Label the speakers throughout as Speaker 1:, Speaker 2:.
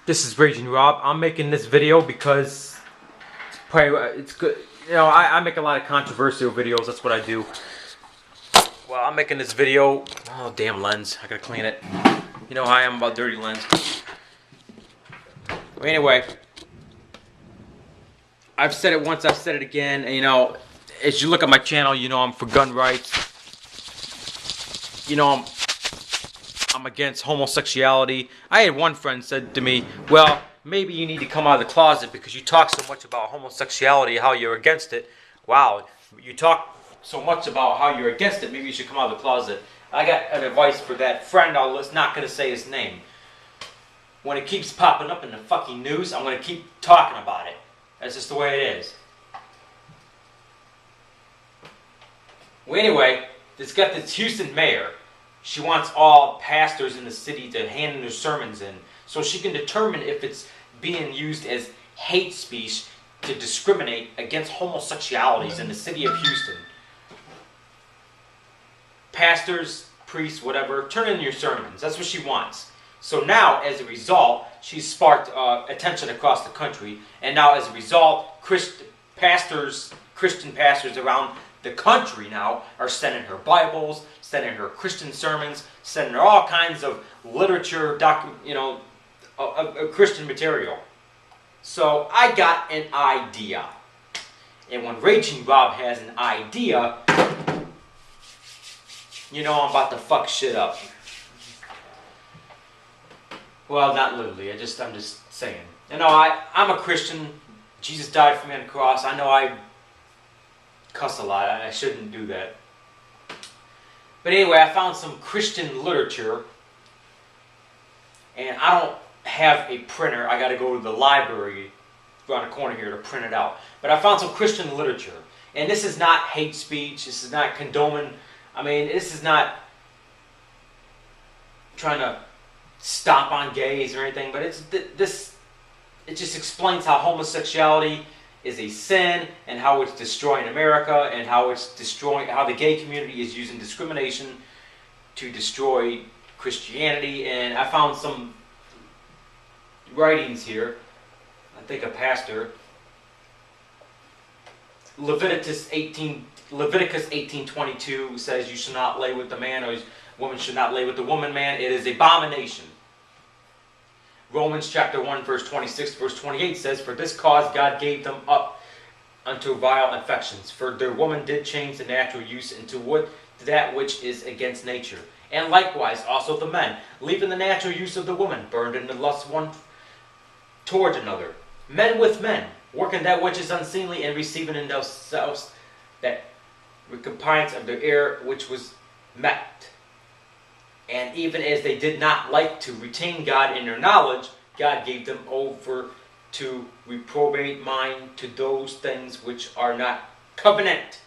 Speaker 1: This is Raging Rob. I'm making this video because it's good. You know, I make a lot of controversial videos. That's what I do. Well, I'm making this video. Oh, damn lens. I gotta clean it. You know how I am about dirty lens. Well, anyway, I've said it once, I've said it again. And, you know, as you look at my channel, you know I'm for gun rights. You know, I'm against homosexuality. I had one friend said to me, well, maybe you need to come out of the closet because you talk so much about homosexuality, how you're against it. Wow, you talk so much about how you're against it, maybe you should come out of the closet. I got an advice for that friend. I'm not going to say his name. When it keeps popping up in the fucking news, I'm going to keep talking about it. That's just the way it is. Well, anyway, it's got this Houston mayor. She wants all pastors in the city to hand their sermons in so she can determine if it's being used as hate speech to discriminate against homosexualities in the city of Houston. Pastors, priests, whatever, turn in your sermons. That's what she wants. So now, as a result, she's sparked attention across the country. And now, as a result, Christian pastors around the country now are sending her Bibles, sending her Christian sermons, sending her all kinds of literature, Christian material. So I got an idea. And when Raging Rob has an idea, you know I'm about to fuck shit up. Well, not literally. I'm just saying. You know, I'm a Christian. Jesus died for me on the cross. I know I cuss a lot. I shouldn't do that. But anyway, I found some Christian literature. And I don't have a printer. I got to go to the library around the corner here to print it out. But I found some Christian literature. And this is not hate speech. This is not condoning. I mean, this is not trying to stomp on gays or anything. But it just explains how homosexuality is a sin and how it's destroying America and how the gay community is using discrimination to destroy Christianity. And I found some writings here. I think a pastor. Leviticus 18:22 says you should not lay with the man, or woman should not lay with the woman. Man, it is abomination. Romans chapter 1 verse 26 verse 28 says, for this cause God gave them up unto vile affections, for their woman did change the natural use into that which is against nature. And likewise also the men, leaving the natural use of the woman, burned in the lust one towards another. Men with men, working that which is unseemly, and receiving in themselves that recompense of their error which was met. And even as they did not like to retain God in their knowledge, God gave them over to reprobate mind to those things which are not covenant.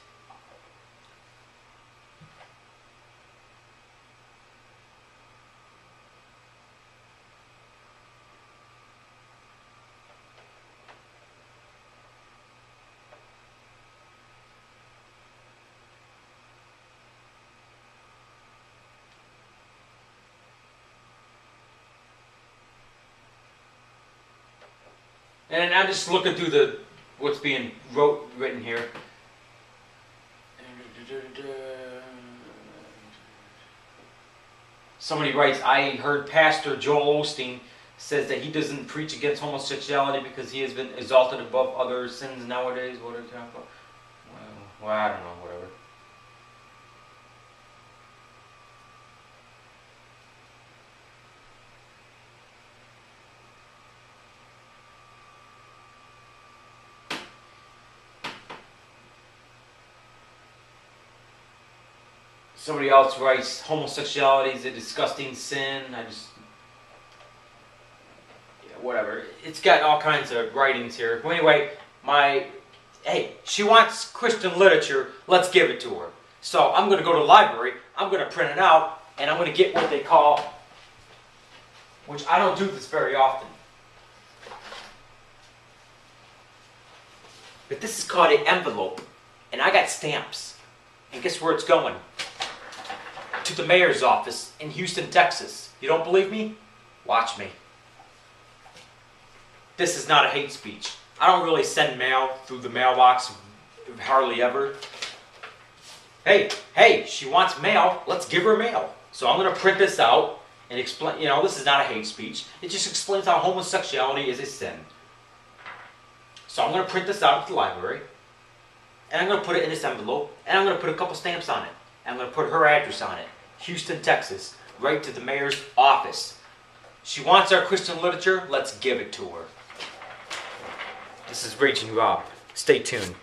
Speaker 1: And I'm just looking through what's being written here. Somebody writes, I heard Pastor Joel Osteen says that he doesn't preach against homosexuality because he has been exalted above other sins nowadays. What are you talking about? Well, I don't know, whatever. Somebody else writes, homosexuality is a disgusting sin. Whatever. It's got all kinds of writings here. But anyway, hey, she wants Christian literature. Let's give it to her. So I'm going to go to the library. I'm going to print it out. And I'm going to get what they call, which I don't do this very often. But this is called an envelope. And I got stamps. And guess where it's going? To the mayor's office in Houston, Texas. You don't believe me? Watch me. this is not a hate speech. I don't really send mail through the mailbox, hardly ever. Hey, she wants mail, let's give her mail. So I'm going to print this out and explain, this is not a hate speech. It just explains how homosexuality is a sin. So I'm going to print this out at the library, and I'm going to put it in this envelope, and I'm going to put a couple stamps on it. And I'm going to put her address on it. Houston, Texas, right to the mayor's office. She wants our Christian literature, let's give it to her. This is Raging Rob. Stay tuned.